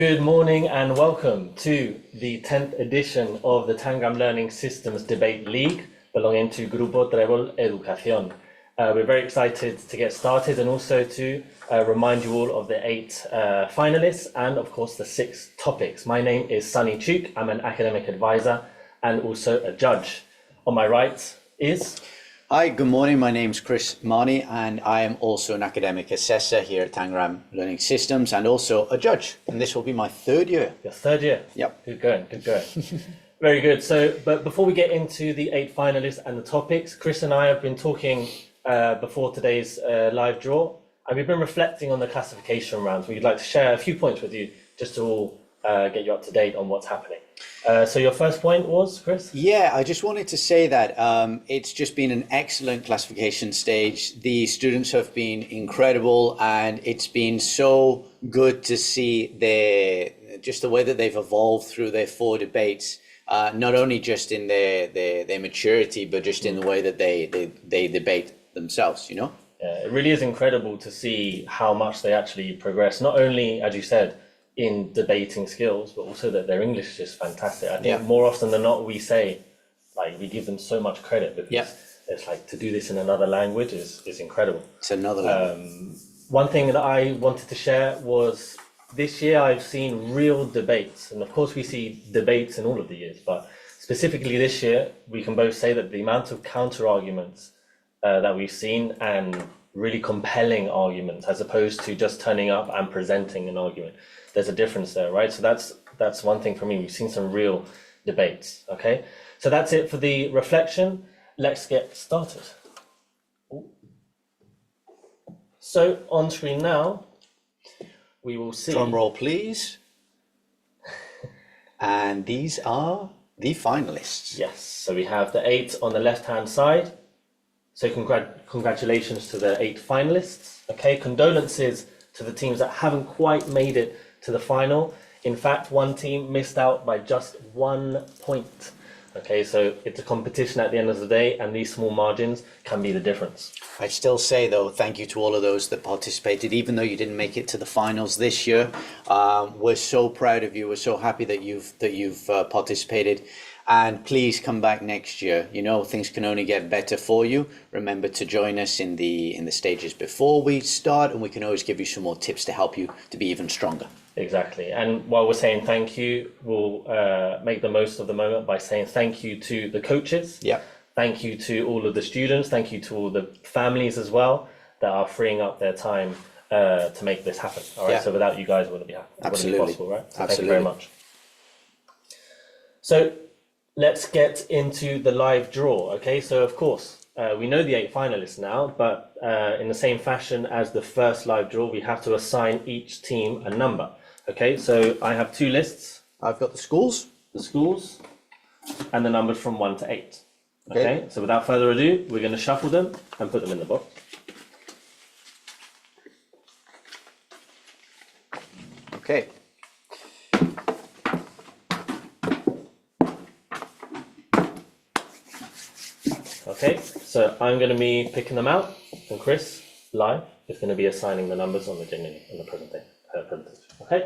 Good morning and welcome to the 10th edition of the Tangram Learning Systems Debate League belonging to Grupo Trebol Educación. We're very excited to get started and also to remind you all of the 8 finalists and of course the 6 topics. My name is Sunny Chuk, I'm an academic advisor and also a judge. On my right is... Hi, good morning. My name's Chris Marnie and I am also an academic assessor here at Tangram Learning Systems and also a judge. And this will be my 3rd year. Your 3rd year? Yep. Good going, good going. Very good. So, but before we get into the 8 finalists and the topics, Chris and I have been talking before today's live draw, and we've been reflecting on the classification rounds. We'd like to share a few points with you just to all get you up to date on what's happening. So your first point was, Chris? Yeah, I just wanted to say that it's just been an excellent classification stage. The students have been incredible and it's been so good to see the way that they've evolved through their 4 debates, not only just in their maturity, but just in the way that they debate themselves, you know? Yeah, it really is incredible to see how much they actually progress, not only, as you said, in debating skills, but also that their English is just fantastic. I think more often than not we say, like, we give them so much credit because it's like to do this in another language is incredible. It's another level. One thing that I wanted to share was this year I've seen real debates, and of course we see debates in all of the years, but specifically this year we can both say that the amount of counter arguments that we've seen and really compelling arguments as opposed to just turning up and presenting an argument. There's a difference there, right? So that's one thing for me. We've seen some real debates, okay? So that's it for the reflection. Let's get started. So on screen now, we will see... Drum roll, please. And these are the finalists. Yes, so we have the 8 on the left-hand side. So congratulations to the 8 finalists. Okay, condolences to the teams that haven't quite made it to the final. In fact, one team missed out by just 1 point. Okay, so it's a competition at the end of the day, and these small margins can be the difference. I still say, though, thank you to all of those that participated, even though you didn't make it to the finals this year. We're so proud of you. We're so happy that you've participated. And please come back next year. You know, things can only get better for you. Remember to join us in the stages before we start, and we can always give you some more tips to help you to be even stronger. Exactly. And while we're saying thank you, we'll make the most of the moment by saying thank you to the coaches. Yeah. Thank you to all of the students. Thank you to all the families as well that are freeing up their time to make this happen. All right. Yeah. So without you guys, it wouldn't be possible, right? So thank you very much. So let's get into the live draw. Okay. So of course, we know the 8 finalists now, but in the same fashion as the first live draw, we have to assign each team a number. Okay, so I have 2 lists. I've got the schools, and the numbers from 1 to 8. Okay, so without further ado, we're going to shuffle them and put them in the box. Okay. Okay, so I'm going to be picking them out, and Chris, live, is going to be assigning the numbers on the presentation. Okay,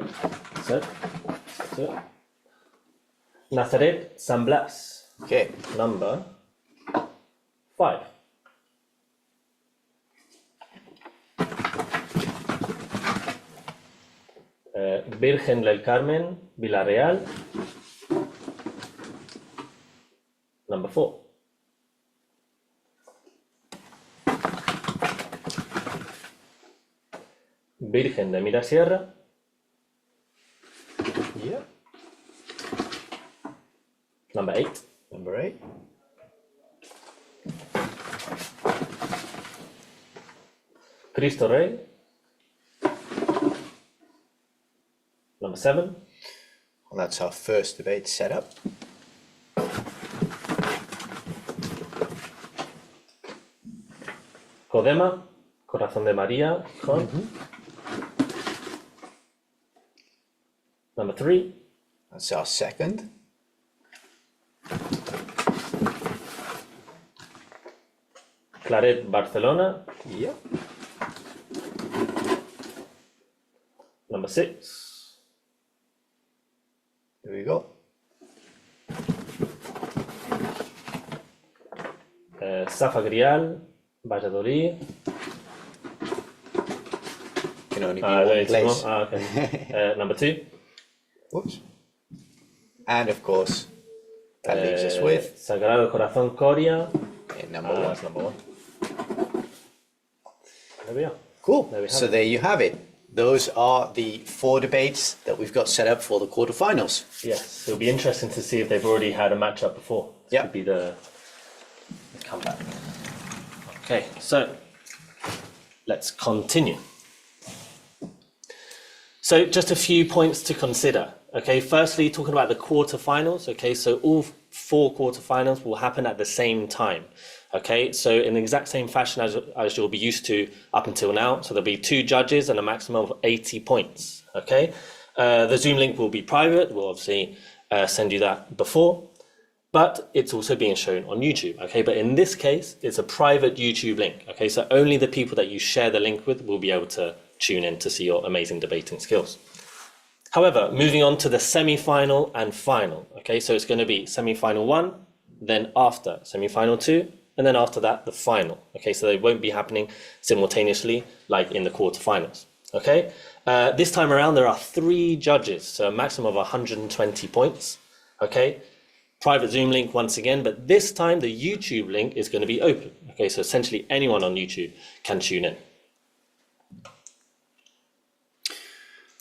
so that's it. Nazaret San Blas. Okay. Number 5. Virgen del Carmen, Villarreal. Number 4. Virgen de Mirasierra. Yeah. Number 8. Number 8. Cristo Rey. Number 7. Well, that's our first debate set up. Codema, Corazón de María, con. Number 3. That's our second. Claret, Barcelona. Yeah. Number 6. Here we go. Safa Grial, Valladolid. Can only be Only one two place. more? Okay. Number 2. Whoops. And of course, that leaves us with Sagrado Corazón Coria. number 1. That's number 1. There we are. Cool. There we have So it. there you have it. Those are the 4 debates that we've got set up for the quarterfinals. Yes, it'll be interesting to see if they've already had a match up before. This Yeah. could be the comeback. Okay, so let's continue. So just a few points to consider. Okay, firstly, talking about the quarterfinals. Okay, so all 4 quarterfinals will happen at the same time. Okay, so in the exact same fashion as you'll be used to up until now. So there'll be 2 judges and a maximum of 80 points. Okay, the Zoom link will be private. We'll obviously send you that before, but it's also being shown on YouTube. Okay, but in this case, it's a private YouTube link. Okay, so only the people that you share the link with will be able to tune in to see your amazing debating skills. However, moving on to the semi-final and final. Okay, so it's going to be semi-final 1, then after semi-final 2, and then after that, the final. Okay, so they won't be happening simultaneously like in the quarterfinals. Okay, this time around, there are 3 judges, so a maximum of 120 points. Okay, private Zoom link once again, but this time the YouTube link is going to be open. Okay, so essentially anyone on YouTube can tune in.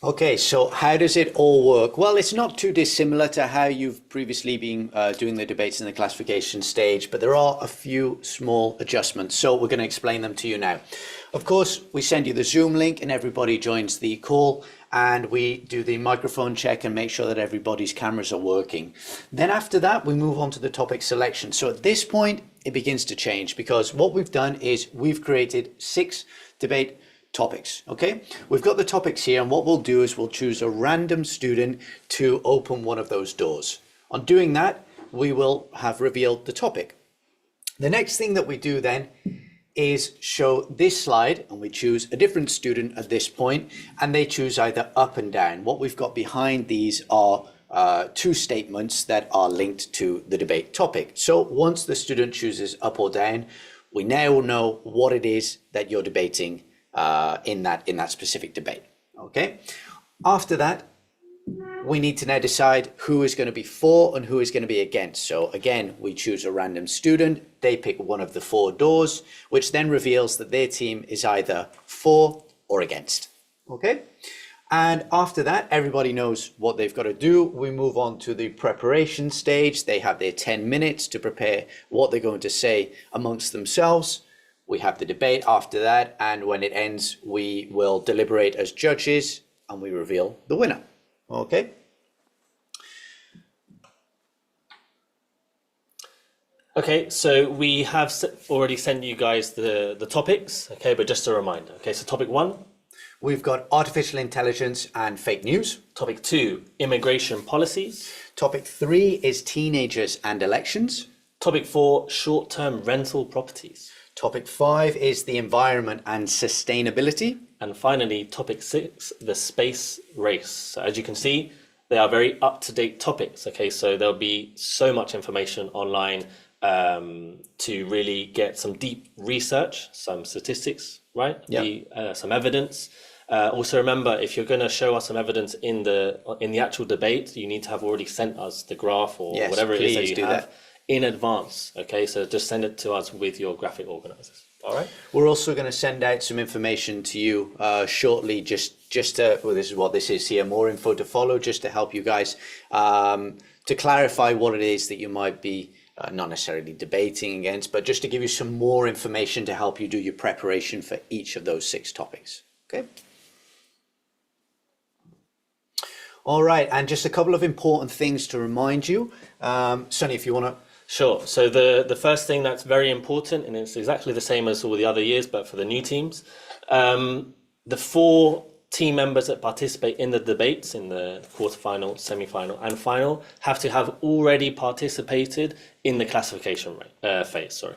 Okay, so how does it all work? Well, it's not too dissimilar to how you've previously been doing the debates in the classification stage, but there are a few small adjustments. So we're going to explain them to you now. Of course, we send you the Zoom link and everybody joins the call, and we do the microphone check and make sure that everybody's cameras are working. Then after that, we move on to the topic selection. So at this point, it begins to change, because what we've done is we've created 6 debate topics. Okay, we've got the topics here, and what we'll do is we'll choose a random student to open one of those doors. On doing that, we will have revealed the topic. The next thing that we do then is show this slide, and we choose a different student at this point, and they choose either up and down. What we've got behind these are 2 statements that are linked to the debate topic. So once the student chooses up or down, we now know what it is that you're debating in that specific debate. Okay, after that, we need to now decide who is going to be for and who is going to be against. So again, we choose a random student, they pick one of the 4 doors, which then reveals that their team is either for or against. Okay, and after that, everybody knows what they've got to do. We move on to the preparation stage. They have their 10 minutes to prepare what they're going to say amongst themselves. We have the debate after that, and when it ends, we will deliberate as judges and we reveal the winner. Okay. Okay, so we have already sent you guys the topics, okay, but just a reminder. Okay, so topic 1. We've got artificial intelligence and fake news. Topic 2, immigration policies. Topic 3 is teenagers and elections. Topic 4, short-term rental properties. Topic 5 is the environment and sustainability. And finally, topic 6, the space race. So as you can see, they are very up-to-date topics. Okay, so there'll be so much information online to really get some deep research, some statistics, right? Yeah. Some evidence. Also remember, if you're going to show us some evidence in the actual debate, you need to have already sent us the graph or Yes, whatever it is that please you do have that. in advance. Okay, so just send it to us with your graphic organizers. All right. We're also going to send out some information to you shortly, just to, well, this is what this is here, more info to follow, just to help you guys to clarify what it is that you might be not necessarily debating against, but just to give you some more information to help you do your preparation for each of those 6 topics. Okay. All right, and just a couple of important things to remind you. Sonny, if you want to. Sure. So the first thing that's very important, and it's exactly the same as all the other years, but for the new teams, the 4 team members that participate in the debates in the quarterfinal, semi-final, and final have to have already participated in the classification phase. Sorry.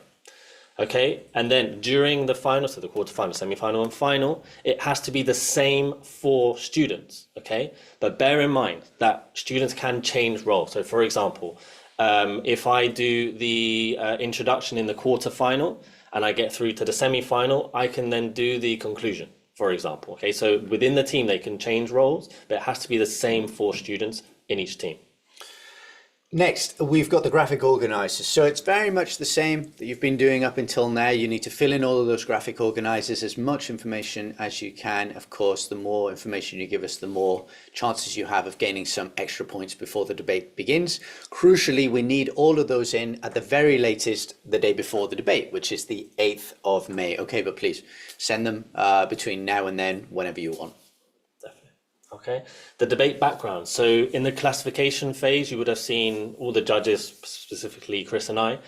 Okay, and then during the final, so the quarterfinal, semi-final, and final, it has to be the same for students. Okay, but bear in mind that students can change roles. So, for example, if I do the introduction in the quarterfinal and I get through to the semi-final, I can then do the conclusion, for example. Okay, so within the team they can change roles, but it has to be the same for students in each team. Next, we've got the graphic organizers. So it's very much the same that you've been doing up until now. You need to fill in all of those graphic organizers, as much information as you can. Of course, the more information you give us, the more chances you have of gaining some extra points before the debate begins. Crucially, we need all of those in at the very latest the day before the debate, which is the 8th of May. Okay, but please send them between now and then, whenever you want. Okay, the debate background. So in the classification phase, you would have seen all the judges, specifically Chris and I,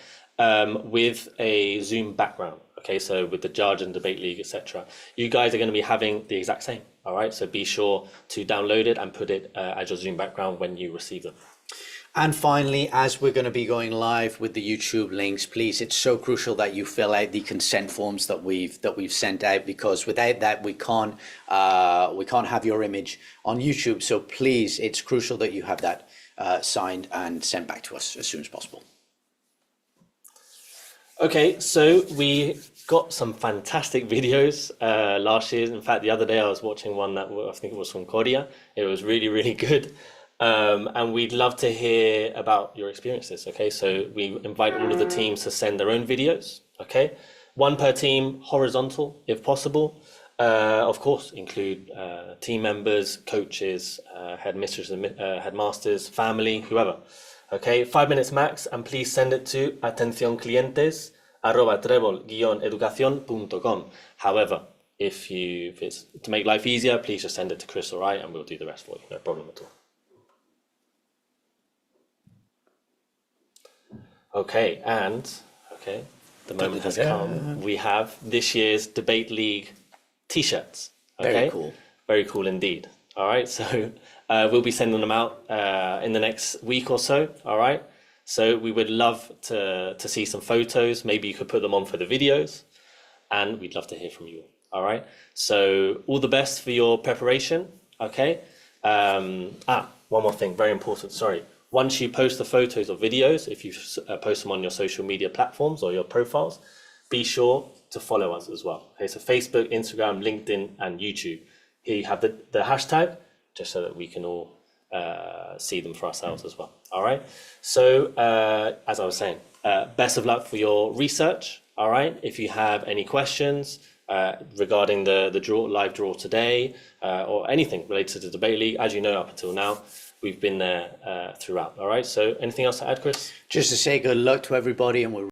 with a Zoom background. Okay, so with the judge and debate league, etc. You guys are going to be having the exact same. All right, so be sure to download it and put it as your Zoom background when you receive them. And finally, as we're going to be going live with the YouTube links, please, it's so crucial that you fill out the consent forms that we've sent out, because without that we can't have your image on YouTube. So please, it's crucial that you have that signed and sent back to us as soon as possible. Okay, so we got some fantastic videos last year. In fact, the other day I was watching one that I think it was from Korea. It was really, really good. And we'd love to hear about your experiences. Okay, so we invite all of the teams to send their own videos. Okay, one per team, horizontal if possible. Of course, include team members, coaches, headmistresses, headmasters, family, whoever. Okay, 5 minutes max, and please send it to atencionclientes@trebol-educacion.com. However, if it's to make life easier, please just send it to Chris or I, and we'll do the rest for you. No problem at all. Okay, the moment has come. We have this year's Debate League t-shirts. Okay? Very cool. Very cool indeed. All right, so we'll be sending them out in the next week or so. All right, so we would love to see some photos. Maybe you could put them on for the videos, and we'd love to hear from you. All right, so all the best for your preparation. Okay. One more thing, very important. Sorry. Once you post the photos or videos, if you post them on your social media platforms or your profiles, be sure to follow us as well. Okay, so Facebook, Instagram, LinkedIn, and YouTube. Here you have the hashtag, just so that we can all see them for ourselves as well. All right. So as I was saying, best of luck for your research. All right. If you have any questions regarding the live draw today, or anything related to the Debate League, as you know, up until now, we've been there throughout. All right. So anything else to add, Chris? Just to say good luck to everybody, and we're